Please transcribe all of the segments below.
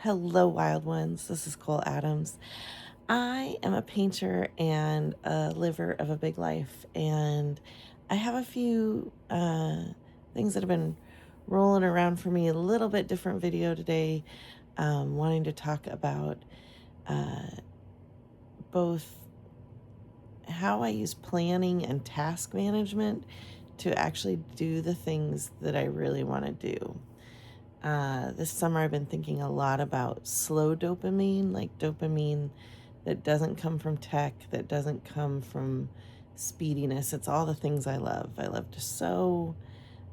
Hello, wild ones. This is Cole Adams. I am a painter and a liver of a big life, and I have a few things that have been rolling around for me. A little bit different video today, wanting to talk about uh, both how I use planning and task management to actually do the things that I really want to do. This summer, I've been thinking a lot about slow dopamine, like dopamine that doesn't come from tech, that doesn't come from speediness. It's all the things I love. I love to sew,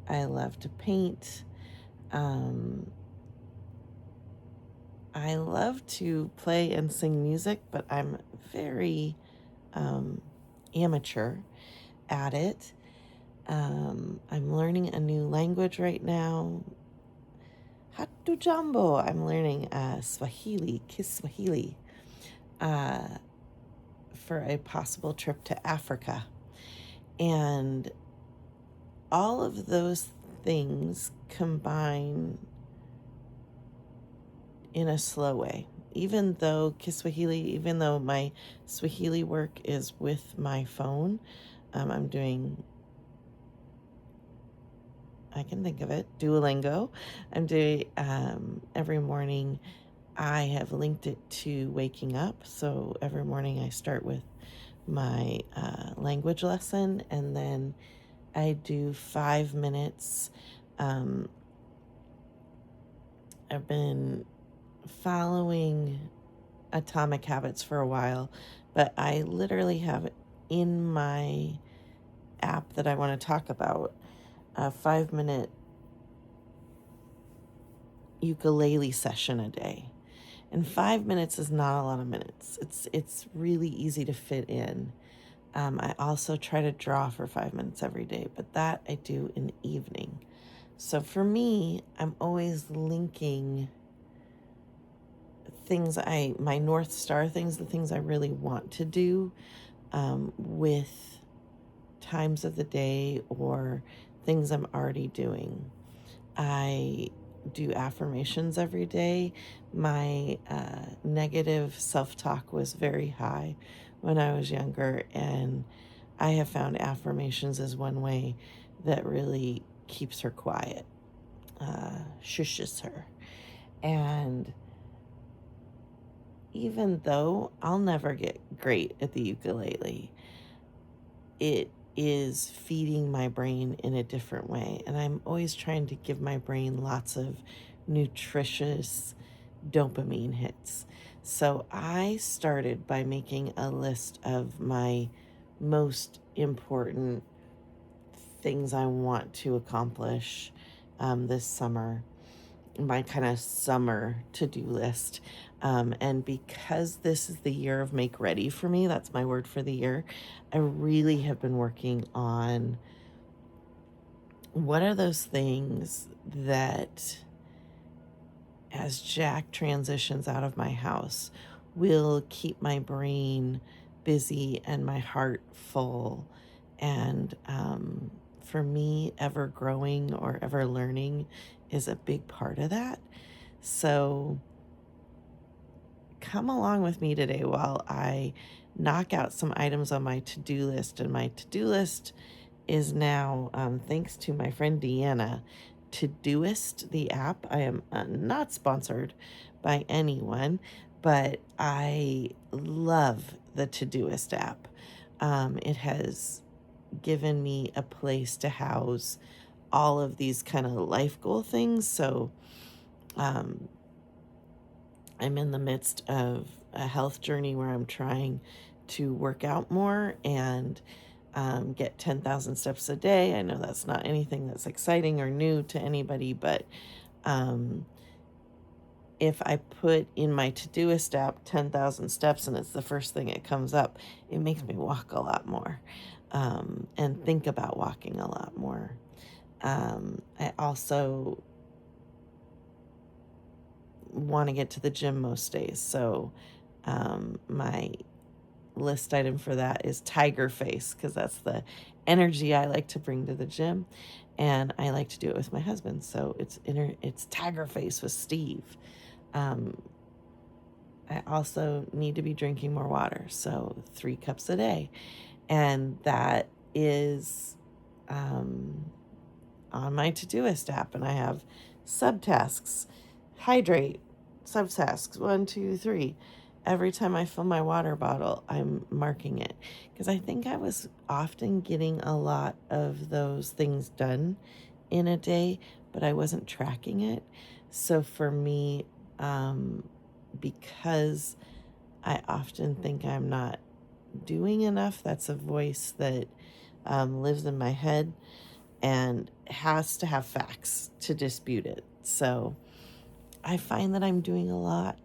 I love to paint. Um, I love to play and sing music, but I'm very amateur at it. I'm learning a new language right now. Hatujambo. I'm learning Swahili, Kiswahili, uh, for a possible trip to Africa. And all of those things combine in a slow way. Even though my Swahili work is with my phone, I'm doing, I can think of it, Duolingo. I'm doing every morning. I have linked it to waking up. So every morning I start with my language lesson, and then I do 5 minutes. I've been following Atomic Habits for a while, but I literally have in my app that I want to talk about a 5-minute ukulele session a day. And 5 minutes is not a lot of minutes. It's really easy to fit in. I also try to draw for 5 minutes every day, but that I do in the evening. So for me, I'm always linking my North Star things, the things I really want to do, with times of the day or things I'm already doing. I do affirmations every day. My negative self-talk was very high when I was younger, and I have found affirmations as one way that really keeps her quiet, shushes her. And even though I'll never get great at the ukulele, it is feeding my brain in a different way. And I'm always trying to give my brain lots of nutritious dopamine hits. So I started by making a list of my most important things I want to accomplish this summer, my kind of summer to-do list. And because this is the year of make ready for me, that's my word for the year, I really have been working on what are those things that, as Jack transitions out of my house, will keep my brain busy and my heart full. And for me, ever growing or ever learning is a big part of that. So come along with me today while I knock out some items on my to-do list. And my to-do list is now, thanks to my friend Deanna, Todoist, the app. I am not sponsored by anyone, but I love the Todoist app. It has given me a place to house all of these kind of life goal things. So um, I'm in the midst of a health journey where I'm trying to work out more and get 10,000 steps a day. I know that's not anything that's exciting or new to anybody, but if I put in my Todoist app 10,000 steps and it's the first thing that comes up, it makes me walk a lot more, and think about walking a lot more. I also want to get to the gym most days. So my list item for that is tiger face, because that's the energy I like to bring to the gym, and I like to do it with my husband. So it's tiger face with Steve. Um, I also need to be drinking more water, so 3 cups a day. And that is on my Todoist app, and I have subtasks: hydrate, subtasks 1, 2, 3. Every time I fill my water bottle, I'm marking it, because I think I was often getting a lot of those things done in a day, but I wasn't tracking it. So for me, because I often think I'm not doing enough, that's a voice that lives in my head and has to have facts to dispute it. So I find that I'm doing a lot,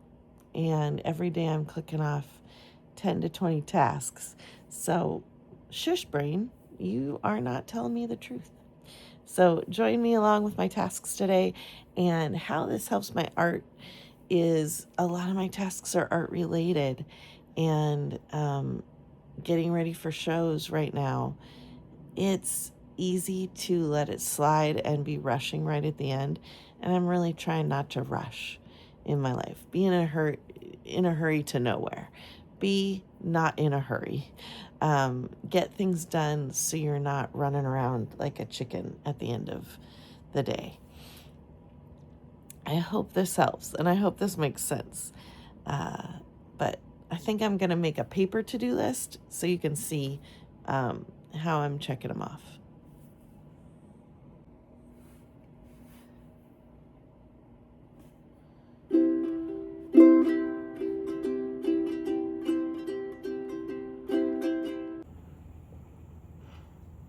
and every day I'm clicking off 10 to 20 tasks. So, shush, brain, you are not telling me the truth. So, join me along with my tasks today. And how this helps my art is a lot of my tasks are art related, and getting ready for shows right now. It's easy to let it slide and be rushing right at the end, and I'm really trying not to rush in my life. Be in a hurry to nowhere. Be not in a hurry. Get things done so you're not running around like a chicken at the end of the day. I hope this helps, and I hope this makes sense. But I think I'm going to make a paper to-do list so you can see how I'm checking them off.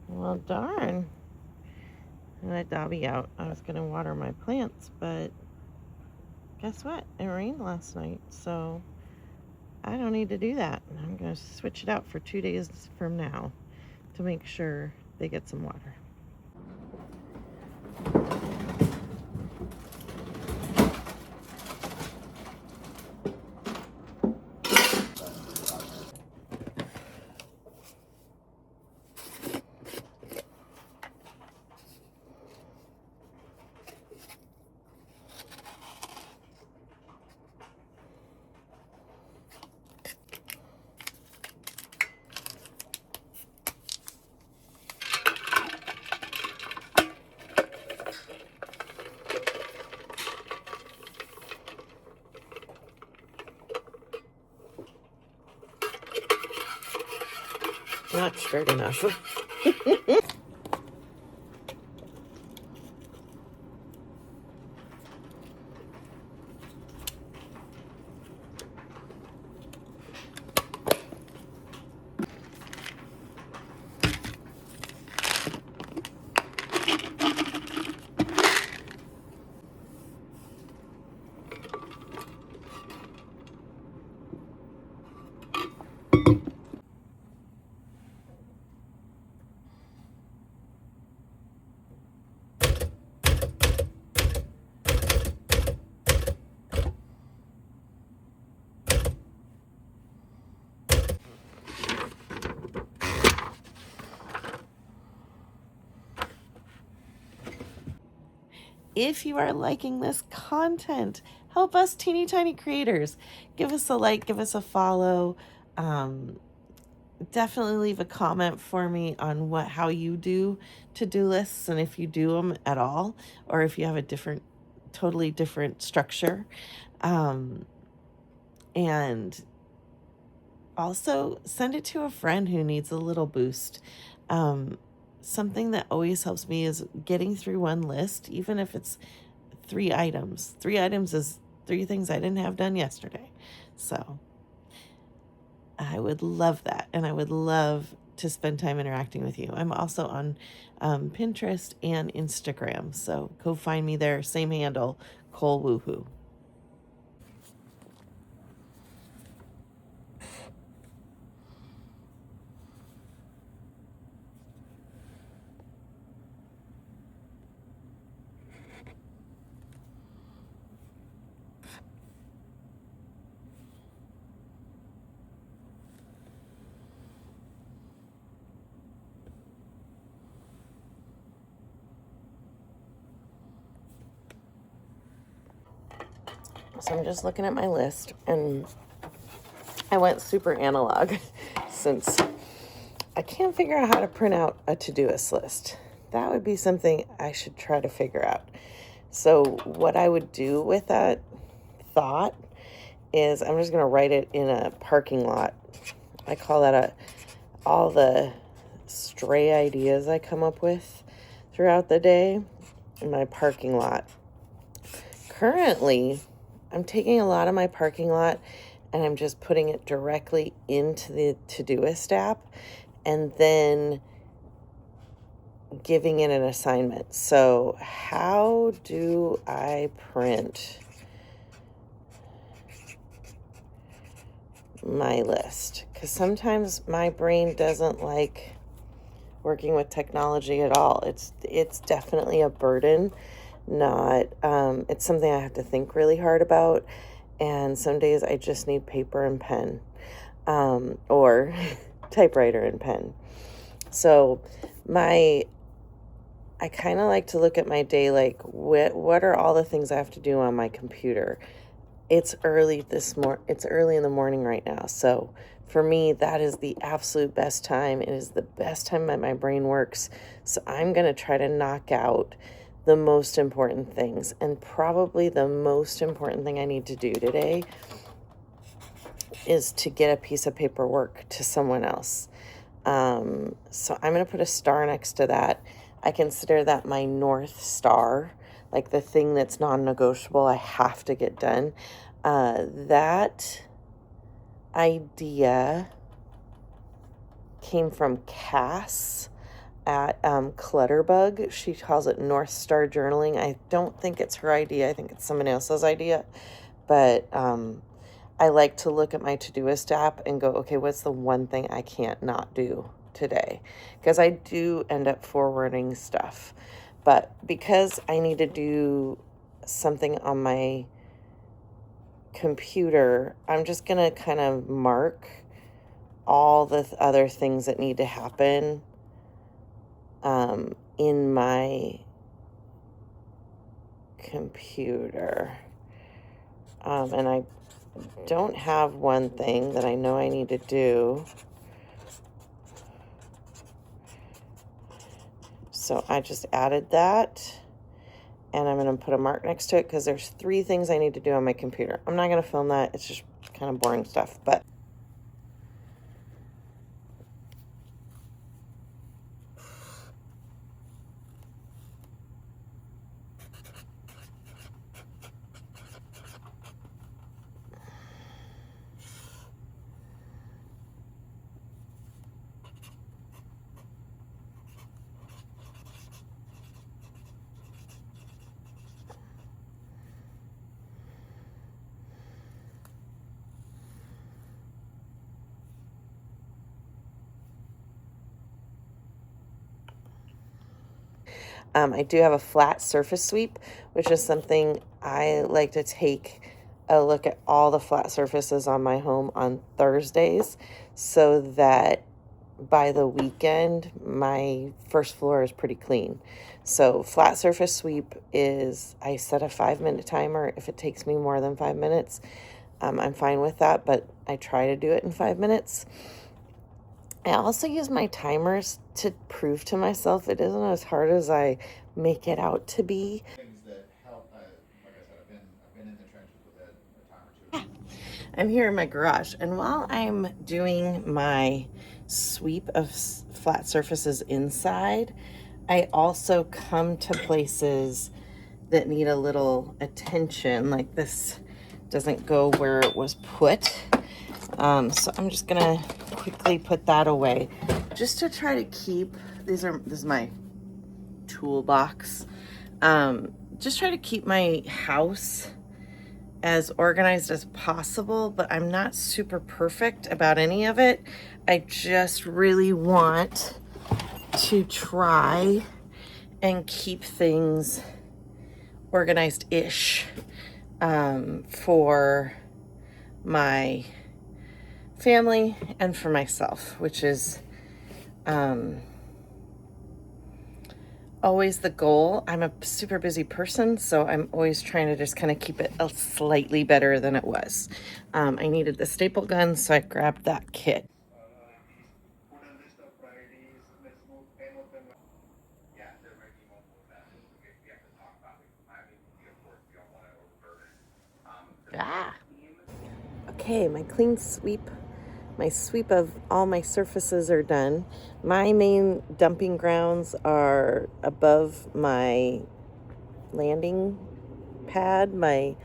Well, darn. I let Dobby out. I was going to water my plants, but guess what? It rained last night, so I don't need to do that. I'm going to switch it out for 2 days from now to make sure they get some water. Not straight enough. If you are liking this content, help us teeny tiny creators. Give us a like, give us a follow. Definitely leave a comment for me on how you do to-do lists, and if you do them at all, or if you have a totally different structure. And also send it to a friend who needs a little boost. Something that always helps me is getting through one list, even if it's 3 items. 3 items is 3 things I didn't have done yesterday. So I would love that, and I would love to spend time interacting with you. I'm also on Pinterest and Instagram, so go find me there. Same handle, Cole Woohoo. So I'm just looking at my list, and I went super analog since I can't figure out how to print out a Todoist list. That would be something I should try to figure out. So what I would do with that thought is I'm just going to write it in a parking lot. I call that all the stray ideas I come up with throughout the day in my parking lot. Currently, I'm taking a lot of my parking lot and I'm just putting it directly into the Todoist app and then giving it an assignment. So how do I print my list? Because sometimes my brain doesn't like working with technology at all. It's definitely a burden, not it's something I have to think really hard about, and some days I just need paper and pen, or typewriter and pen. So I kind of like to look at my day like what are all the things I have to do on my computer. It's early in the morning right now. So for me, that is the absolute best time. It is the best time that my brain works. So I'm going to try to knock out the most important things. And probably the most important thing I need to do today is to get a piece of paperwork to someone else. So I'm going to put a star next to that. I consider that my North Star, like the thing that's non-negotiable, I have to get done. That idea came from Cass at Clutterbug. She calls it North Star journaling. I don't think it's her idea. I think it's someone else's idea. But I like to look at my Todoist app and go, okay, what's the one thing I can't not do today? Because I do end up forwarding stuff. But because I need to do something on my computer, I'm just going to kind of mark all the other things that need to happen in my computer. And I don't have one thing that I know I need to do. So I just added that, and I'm going to put a mark next to it because there's 3 things I need to do on my computer. I'm not going to film that. It's just kind of boring stuff, but I do have a flat surface sweep, which is something I like to take a look at all the flat surfaces on my home on Thursdays so that by the weekend, my first floor is pretty clean. So flat surface sweep is, I set a 5-minute timer. If it takes me more than 5 minutes, I'm fine with that, but I try to do it in 5 minutes. I also use my timers to prove to myself it isn't as hard as I make it out to be. Things that help. Like I said, I've been in the trenches with it a time or two. I'm here in my garage, and while I'm doing my sweep of flat surfaces inside, I also come to places that need a little attention, like this doesn't go where it was put. So I'm just gonna quickly put that away just to try to keep, this is my toolbox. Just try to keep my house as organized as possible, but I'm not super perfect about any of it. I just really want to try and keep things organized-ish for my family and for myself, which is always the goal. I'm a super busy person, so I'm always trying to just kind of keep it a slightly better than it was. I needed the staple gun, so I grabbed that kit. Yeah, there might be multiple methods we have to talk about. I mean, of course, we don't want to overburden. Ah. Okay, my clean sweep. My sweep of all my surfaces are done. My main dumping grounds are above my landing pad, my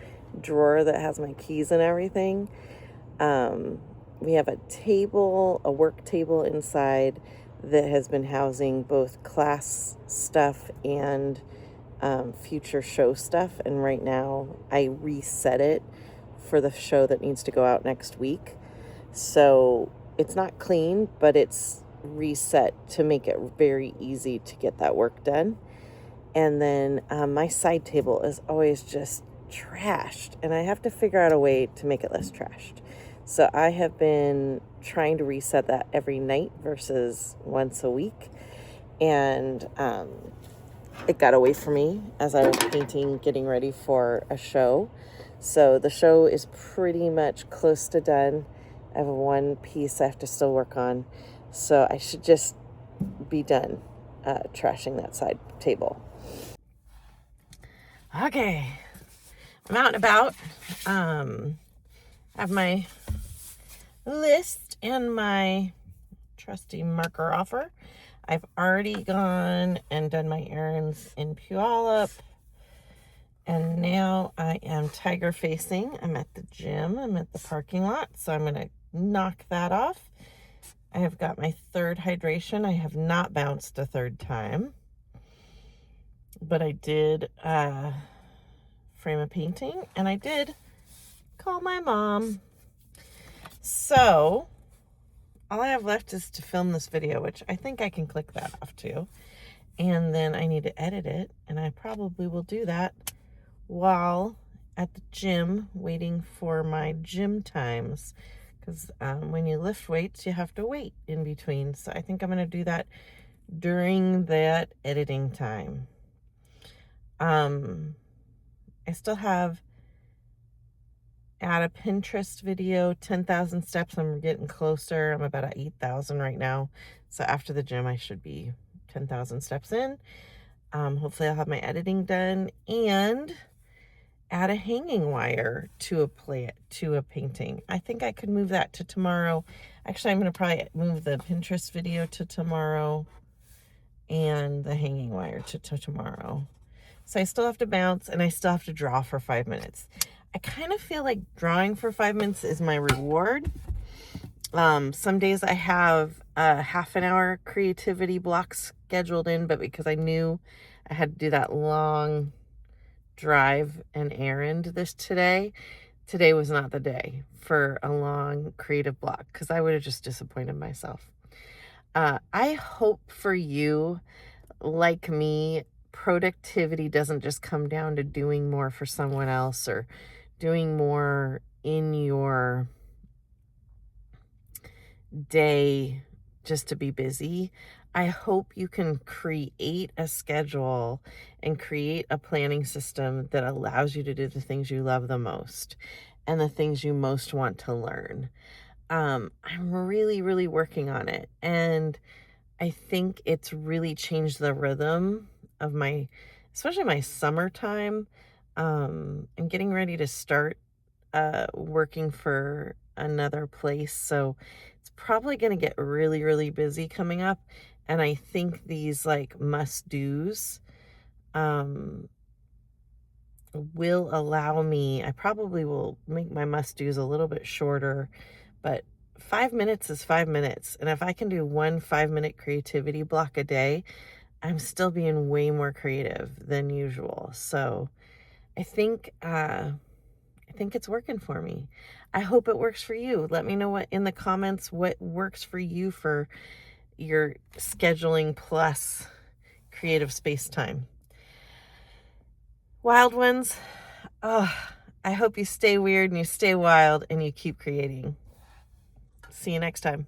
drawer that has my keys and everything. We have a table, a work table inside that has been housing both class stuff and future show stuff. And right now I reset it for the show that needs to go out next week. So it's not clean, but it's reset to make it very easy to get that work done. And then my side table is always just trashed, and I have to figure out a way to make it less trashed. So I have been trying to reset that every night versus once a week. And it got away from me as I was painting, getting ready for a show. So the show is pretty much close to done. I have one piece I have to still work on. So I should just be done trashing that side table. Okay, I'm out and about. I have my list and my trusty marker offer. I've already gone and done my errands in Puyallup. And now I am tiger facing. I'm at the gym. I'm at the parking lot. So I'm going to knock that off. I have got my third hydration. I have not bounced a third time. But I did frame a painting. And I did call my mom. So all I have left is to film this video, which I think I can click that off too. And then I need to edit it. And I probably will do that while at the gym waiting for my gym times, because when you lift weights you have to wait in between. So I think I'm going to do that during that editing time. I still have add a Pinterest video, 10,000 steps. I'm getting closer. I'm about at 8,000 right now. So after the gym I should be 10,000 steps in. Hopefully I'll have my editing done and add a hanging wire to a painting. I think I could move that to tomorrow. Actually, I'm going to probably move the Pinterest video to tomorrow and the hanging wire to tomorrow. So I still have to bounce and I still have to draw for 5 minutes. I kind of feel like drawing for 5 minutes is my reward. Some days I have a half an hour creativity block scheduled in, but because I knew I had to do that long drive and errand today was not the day for a long creative block, because I would have just disappointed myself. I hope for you, like me, productivity doesn't just come down to doing more for someone else or doing more in your day just to be busy. I hope you can create a schedule and create a planning system that allows you to do the things you love the most and the things you most want to learn. I'm really, really working on it. And I think it's really changed the rhythm of especially my summertime. I'm getting ready to start working for another place. So it's probably going to get really, really busy coming up. And I think these like must-dos will allow me, I probably will make my must-dos a little bit shorter, but 5 minutes is 5 minutes. And if I can do 1 5-minute creativity block a day, I'm still being way more creative than usual. So I think it's working for me. I hope it works for you. Let me know what in the comments what works for you for your scheduling plus creative space time. Wild ones, I hope you stay weird and you stay wild and you keep creating. See you next time.